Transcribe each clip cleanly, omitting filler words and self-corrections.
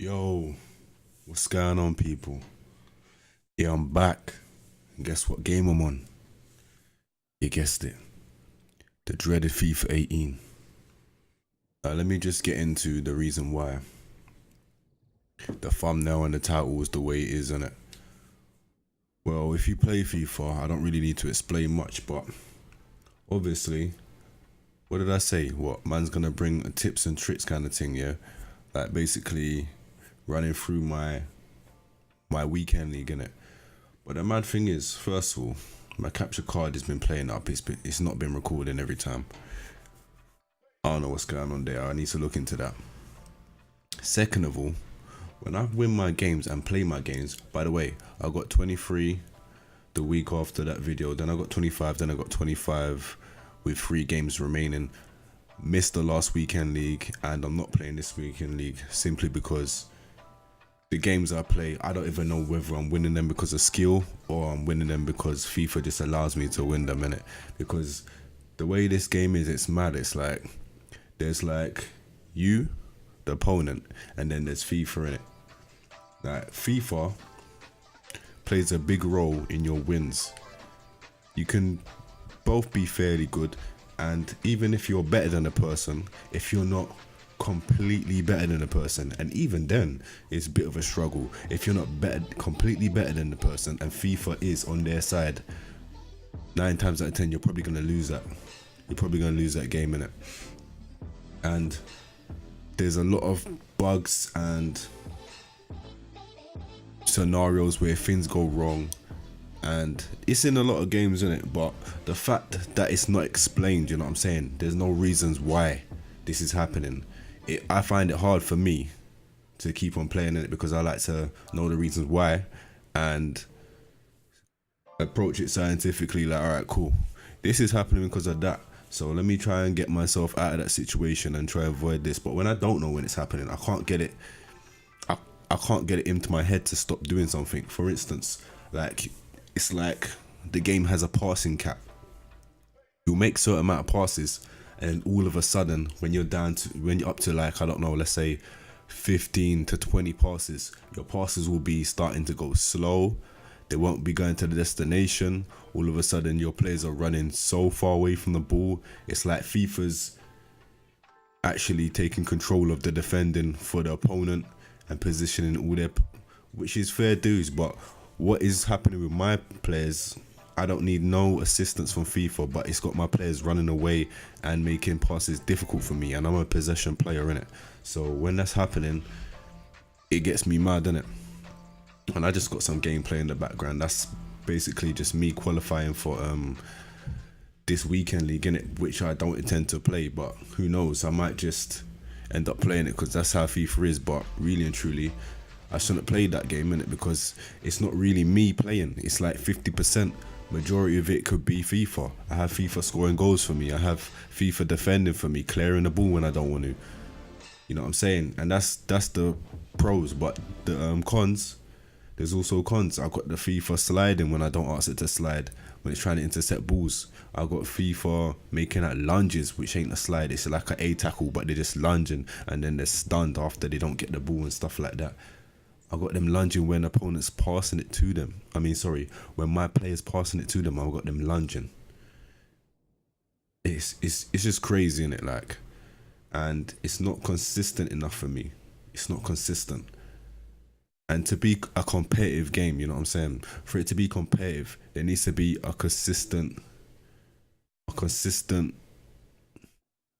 Yo, what's going on, people? Yeah, I'm back. And guess what game I'm on? You guessed it. The dreaded FIFA 18. Let me just get into the reason why the thumbnail and the title is the way it is, innit? Well, if you play FIFA, I don't really need to explain much, but obviously, what did I say? What, man's gonna bring a tips and tricks kind of thing, yeah? Like basically running through my weekend league, innit? But the mad thing is, first of all, my capture card has been playing up. It's not been recording every time. I don't know what's going on there. I need to look into that. Second of all, when I win my games and play my games, by the way, I got 23 the week after that video. Then I got 25. Then I got 25 with 3 games remaining. Missed the last weekend league, and I'm not playing this weekend league simply because the games I play, I don't even know whether I'm winning them because of skill or I'm winning them because FIFA just allows me to win them, innit? Because the way this game is, it's mad. It's like, there's like you, the opponent, and then there's FIFA in it. Like, FIFA plays a big role in your wins. You can both be fairly good, and even if you're better than a person, if you're not completely better than a person, and even then it's a bit of a struggle if you're not completely better than the person and FIFA is on their side, 9 times out of 10 you're probably going to lose that. You're probably going to lose that game, in it. And there's a lot of bugs and scenarios where things go wrong, and it's in a lot of games, in it. But the fact that it's not explained, you know what I'm saying, there's no reasons why this is happening. I find it hard for me to keep on playing it because I like to know the reasons why and approach it scientifically. Like, all right, cool, this is happening because of that, so let me try and get myself out of that situation and try to avoid this. But when I don't know when it's happening, I can't get it. I can't get it into my head to stop doing something. For instance, like, it's like the game has a passing cap. You'll make certain amount of passes, and all of a sudden when you're up to, like, I don't know, let's say 15 to 20 passes, your passes will be starting to go slow. They won't be going to the destination. All of a sudden your players are running so far away from the ball. It's like FIFA's actually taking control of the defending for the opponent and positioning all their, which is fair dues. But what is happening with my players, I don't need no assistance from FIFA, but it's got my players running away and making passes difficult for me, and I'm a possession player, in it. So when that's happening, it gets me mad, innit? And I just got some gameplay in the background. That's basically just me qualifying for this weekend league, innit, which I don't intend to play, but who knows, I might just end up playing it because that's how FIFA is. But really and truly, I shouldn't play that game, innit, because it's not really me playing. It's like 50%. Majority of it could be FIFA. I have FIFA scoring goals for me. I have FIFA defending for me, clearing the ball when I don't want to. You know what I'm saying? And that's the pros. But the cons, there's also cons. I got the FIFA sliding when I don't ask it to slide, when it's trying to intercept balls. I got FIFA making that lunges, which ain't a slide. It's like an A tackle, but they're just lunging and then they're stunned after they don't get the ball and stuff like that. I got them lunging when opponents passing it to them. I mean, sorry, when my players passing it to them, I got them lunging. It's just crazy, innit? Like, and it's not consistent enough for me. It's not consistent. And to be a competitive game, you know what I'm saying? For it to be competitive, there needs to be a consistent.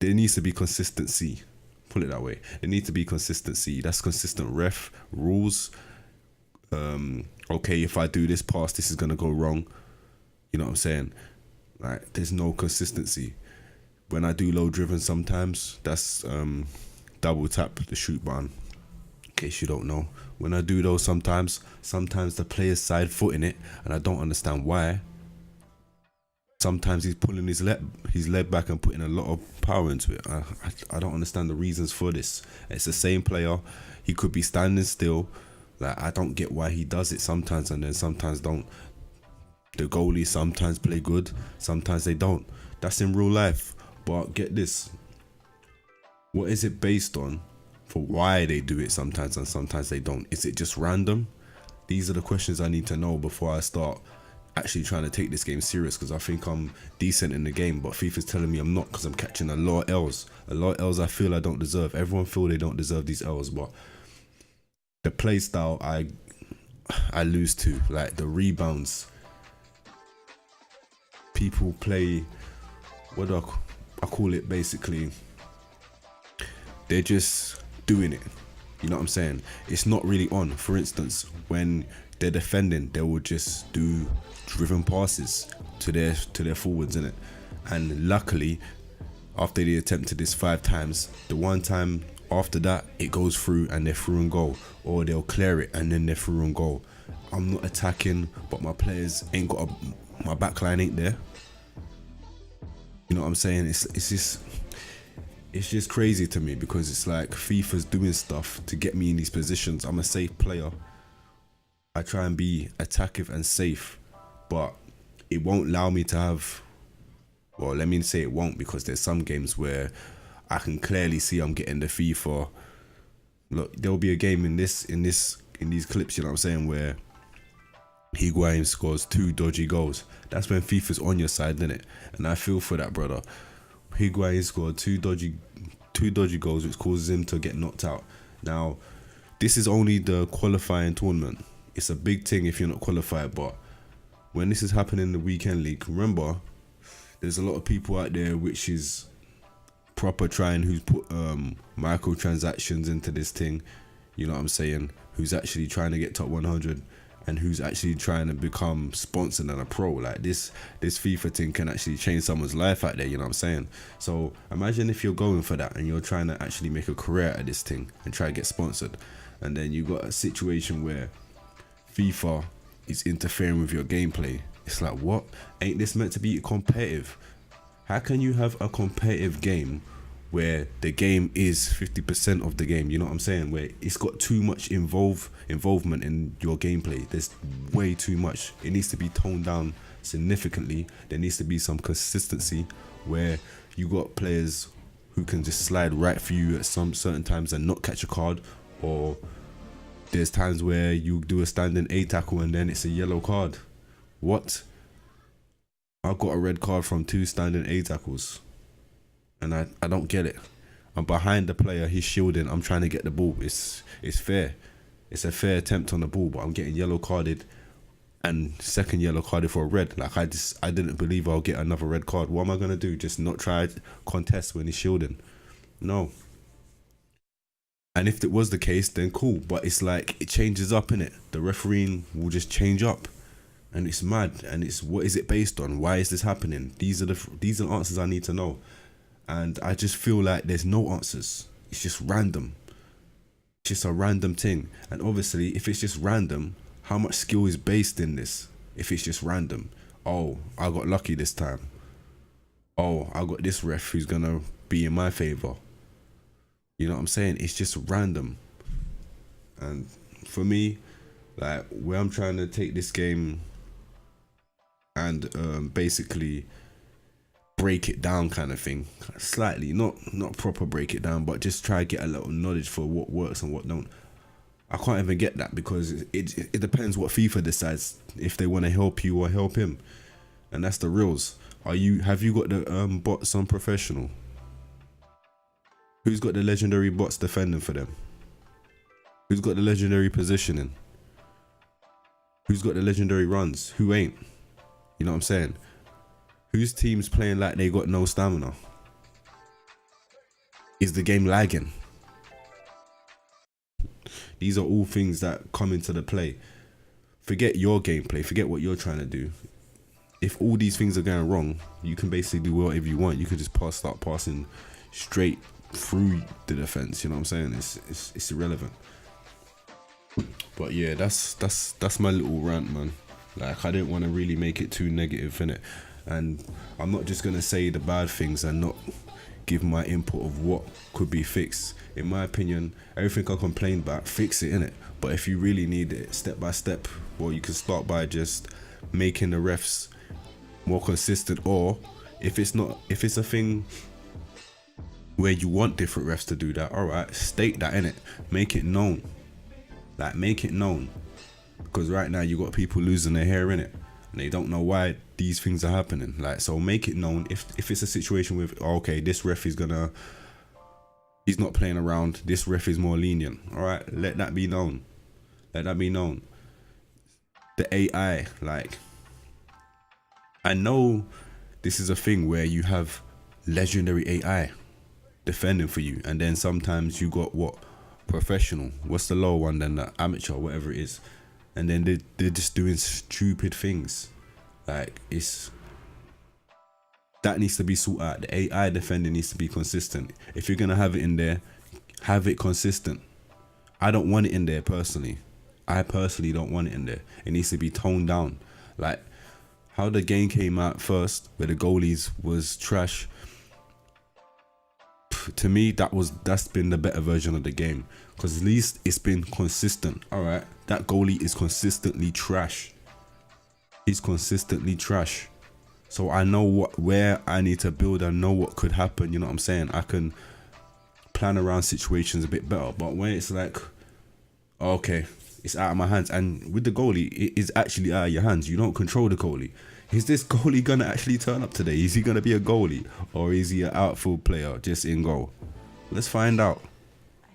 There needs to be consistency. Put it that way. There needs to be consistency. That's consistent ref rules. Okay, if I do this pass, this is gonna go wrong. You know what I'm saying? Like, there's no consistency. When I do low driven, sometimes that's double tap the shoot button. In case you don't know, when I do those, sometimes the player's side foot in it, and I don't understand why. Sometimes he's pulling his leg back and putting a lot of power into it. I don't understand the reasons for this. It's the same player. He could be standing still. Like, I don't get why he does it sometimes and then sometimes don't. The goalies sometimes play good, sometimes they don't. That's in real life. But get this. What is it based on for why they do it sometimes and sometimes they don't. Is it just random? These are the questions I need to know before I start actually trying to take this game serious, because I think I'm decent in the game, but FIFA's telling me I'm not, because I'm catching a lot of L's. A lot of L's I feel I don't deserve. Everyone feel they don't deserve these L's, but the play style I lose to, like the rebounds. People play, what do I call it, basically, they're just doing it. You know what I'm saying? It's not really on. For instance, when they're defending, they will just do driven passes to their forwards, innit? And luckily, after they attempted this 5 times, the one time after that, it goes through and they're through and goal. Or they'll clear it and then they're through and goal. I'm not attacking, but my players ain't got my backline ain't there. You know what I'm saying? It's just crazy to me, because it's like FIFA's doing stuff to get me in these positions. I'm a safe player. I try and be attackive and safe, but it won't allow me to have, well, let me say it won't, because there's some games where I can clearly see I'm getting the FIFA. Look, there'll be a game in these clips, you know what I'm saying, where Higuain scores 2 dodgy goals. That's when FIFA's on your side, isn't it? And I feel for that, brother. Higuain scored 2 dodgy goals, which causes him to get knocked out. Now, this is only the qualifying tournament. It's a big thing if you're not qualified, but when this is happening in the weekend league, remember, there's a lot of people out there which is proper trying, who's put microtransactions into this thing, you know what I'm saying, who's actually trying to get top 100, and who's actually trying to become sponsored and a pro. Like this FIFA thing can actually change someone's life out there, you know what I'm saying? So imagine if you're going for that and you're trying to actually make a career at this thing and try to get sponsored, and then you got a situation where FIFA is interfering with your gameplay. It's like, what? Ain't this meant to be competitive? How can you have a competitive game where the game is 50% of the game, you know what I'm saying, where it's got too much involvement in your gameplay? There's way too much. It needs to be toned down significantly. There needs to be some consistency where you got players who can just slide right for you at some certain times and not catch a card, or there's times where you do a standing A tackle and then it's a yellow card. What? I got a red card from 2 standing A tackles. And I don't get it. I'm behind the player, he's shielding, I'm trying to get the ball. It's fair. It's a fair attempt on the ball, but I'm getting yellow carded and second yellow carded for a red. Like I didn't believe I'll get another red card. What am I gonna do? Just not try contest when he's shielding? No. And if it was the case, then cool. But it's like it changes up, innit? The refereeing will just change up. And it's mad. And it's, what is it based on? Why is this happening? These are the answers I need to know. And I just feel like there's no answers. It's just random. It's just a random thing. And obviously, if it's just random, how much skill is based in this? If it's just random. Oh, I got lucky this time. Oh, I got this ref who's going to be in my favor. You know what I'm saying? It's just random. And for me, like, where I'm trying to take this game and basically break it down kind of thing, slightly, not proper break it down, but just try to get a little knowledge for what works and what don't. I can't even get that, because it depends what FIFA decides, if they want to help you or help him, and that's the rules. Have you got the bots on professional? Who's got the legendary bots defending for them? Who's got the legendary positioning? Who's got the legendary runs? Who ain't? You know what I'm saying? Whose team's playing like they got no stamina? Is the game lagging? These are all things that come into the play. Forget your gameplay. Forget what you're trying to do. If all these things are going wrong, you can basically do whatever you want. You could just start passing straight through the defense. You know what I'm saying? It's irrelevant. But yeah, that's my little rant, man. Like, I didn't want to really make it too negative, innit? And I'm not just gonna say the bad things and not give my input of what could be fixed. In my opinion, everything I complain about, fix it, innit? But if you really need it step by step, well, you can start by just making the refs more consistent. Or if it's a thing where you want different refs to do that, all right, state that in it, make it known, like make it known, because right now you got people losing their hair in it, and they don't know why these things are happening. Like, so make it known if it's a situation with, okay, this ref is gonna, he's not playing around, this ref is more lenient, all right, let that be known. Let that be known. The AI, like, I know this is a thing where you have legendary AI defending for you, and then sometimes you got what, professional, what's the lower one, then the amateur, whatever it is, and then they're just doing stupid things. Like, it's, that needs to be sorted out. The AI defending needs to be consistent. If you're gonna have it in there, have it consistent. I don't want it in there personally. I personally don't want it in there. It needs to be toned down. Like how the game came out first, where the goalies was trash. To me, that's been the better version of the game, because at least it's been consistent. All right, that goalie is consistently trash. He's consistently trash. So I know where I need to build. I know what could happen. You know what I'm saying? I can plan around situations a bit better. But when it's like, okay, it's out of my hands, and with the goalie, it is actually out of your hands. You don't control the goalie. Is this goalie gonna actually turn up today? Is he gonna be a goalie, or is he an outfield player just in goal? Let's find out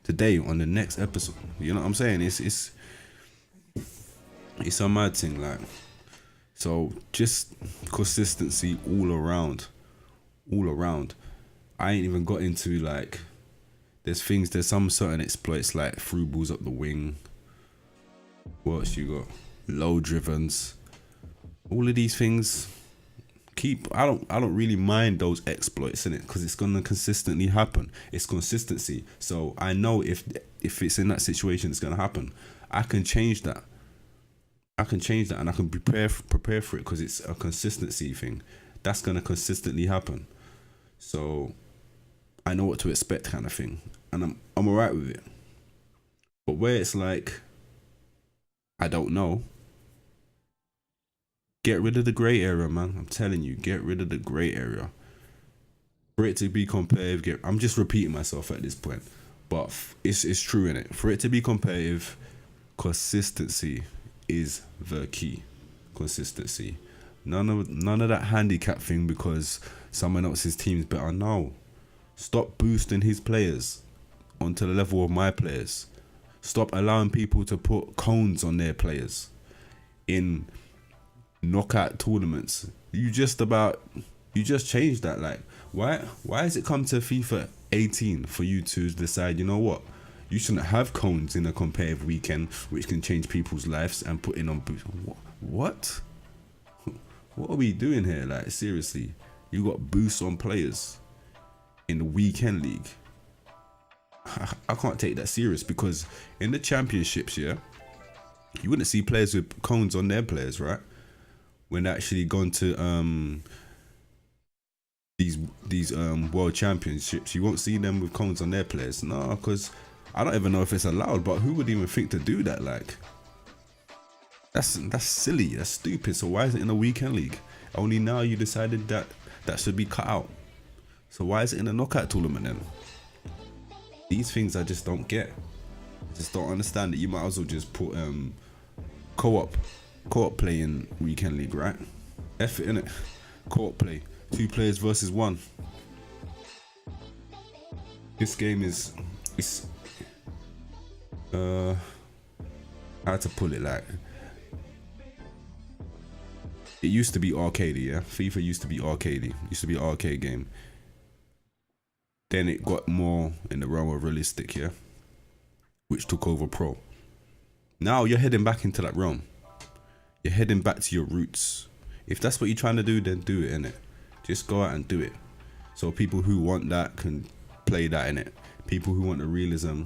today on the next episode. You know what I'm saying? It's a mad thing, like. So just consistency all around. I ain't even got into, like, there's some certain exploits like through balls up the wing. What else you got? Low drivens. All of these things, I don't really mind those exploits in it, because it's gonna consistently happen. It's consistency. So I know if it's in that situation, it's gonna happen. I can change that. And I can prepare for it, because it's a consistency thing. That's gonna consistently happen. So I know what to expect, kind of thing, and I'm alright with it. But where it's like, I don't know, get rid of the grey area, man. I'm telling you, get rid of the grey area. For it to be competitive, I'm just repeating myself at this point, but it's true, in it. For it to be competitive, consistency is the key. Consistency. None of that handicap thing because someone else's team's better. No. Stop boosting his players onto the level of my players. Stop allowing people to put cones on their players in knockout tournaments. You just changed that. Like, why has it come to FIFA 18 for you to decide, you know what, you shouldn't have cones in a competitive weekend, which can change people's lives, and put in on boost? What are we doing here? Like, seriously, you got boosts on players in the weekend league. I can't take that serious, because in the championships, yeah, you wouldn't see players with cones on their players, right? When they actually gone to these world championships, you won't see them with cones on their players. No, because I don't even know if it's allowed, but who would even think to do that? Like, that's silly, that's stupid. So why is it in a weekend league? Only now you decided that should be cut out. So why is it in a knockout tournament then? These things I just don't get. I just don't understand that. You might as well just put co-op play in weekend league, right? F it, innit? Co-op play, 2 players versus 1. This game is, how to pull it, like, it used to be arcadey, yeah? FIFA used to be arcadey. Used to be an arcade game. Then it got more in the realm of realistic, yeah? Which took over pro. Now you're heading back into that realm. You're heading back to your roots. If that's what you're trying to do, then do it, innit? Just go out and do it. So people who want that can play that, innit? People who want the realism,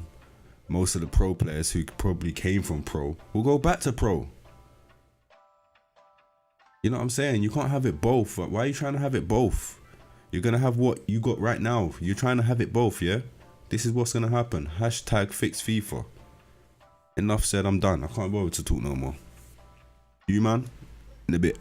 most of the pro players who probably came from pro will go back to pro. You know what I'm saying? You can't have it both. Why are you trying to have it both? You're going to have what you got right now. You're trying to have it both, yeah? This is what's going to happen. Hashtag fix FIFA. Enough said, I'm done. I can't bother to talk no more. You, man, in a bit.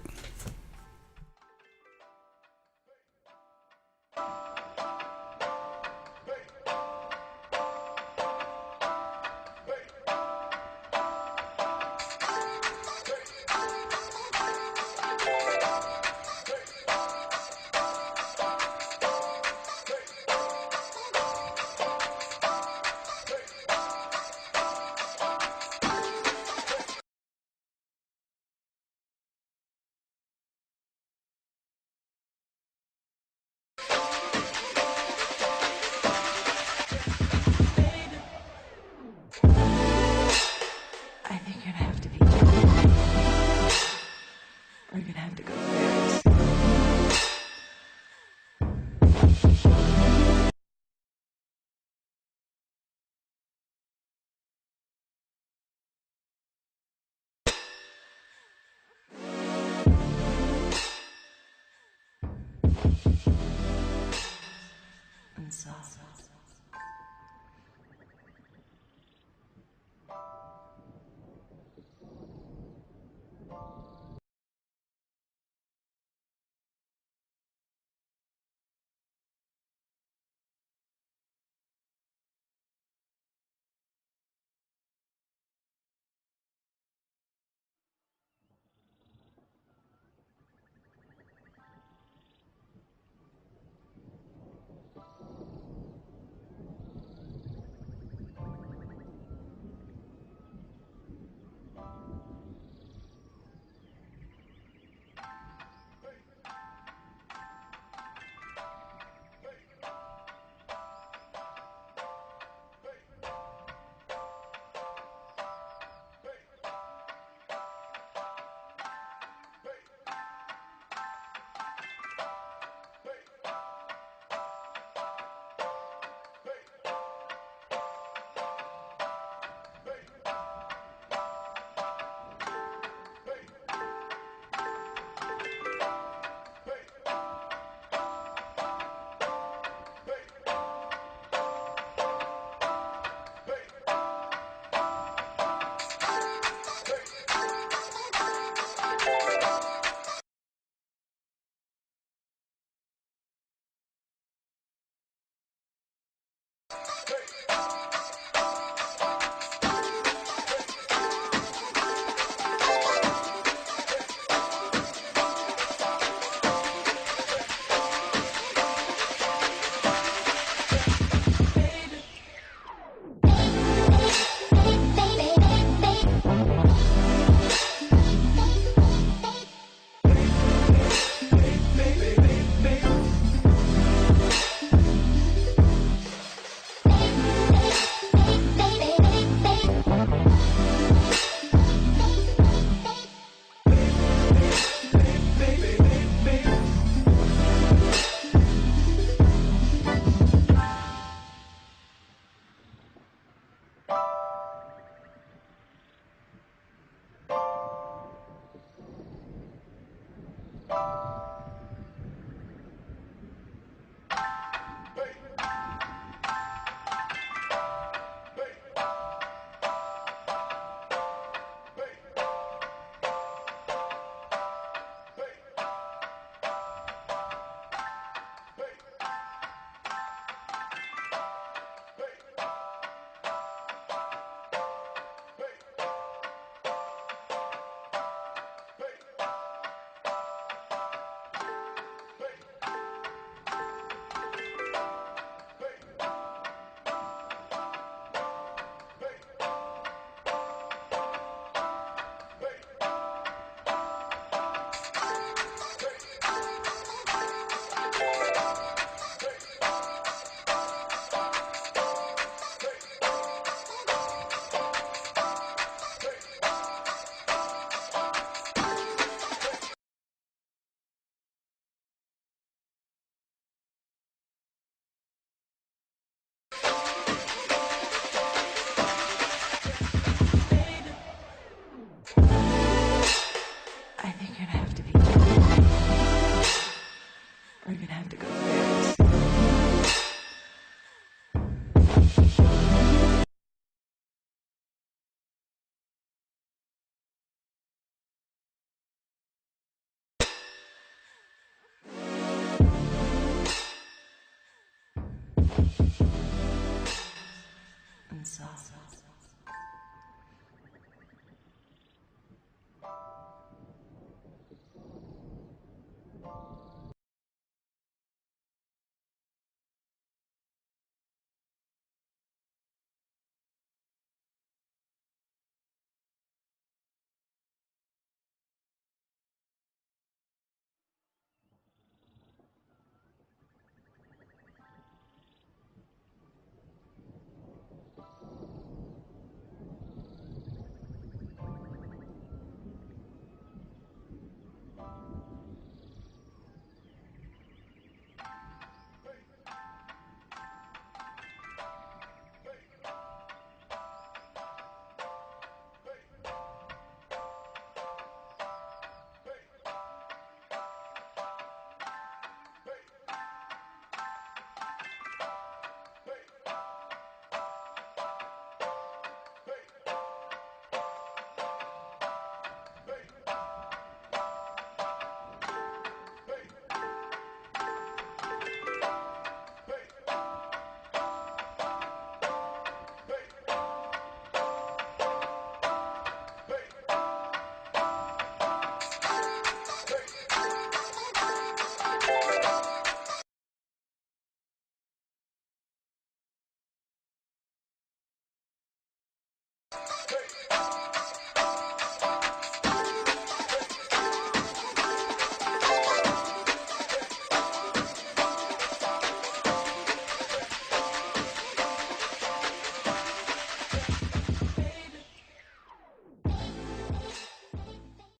sound.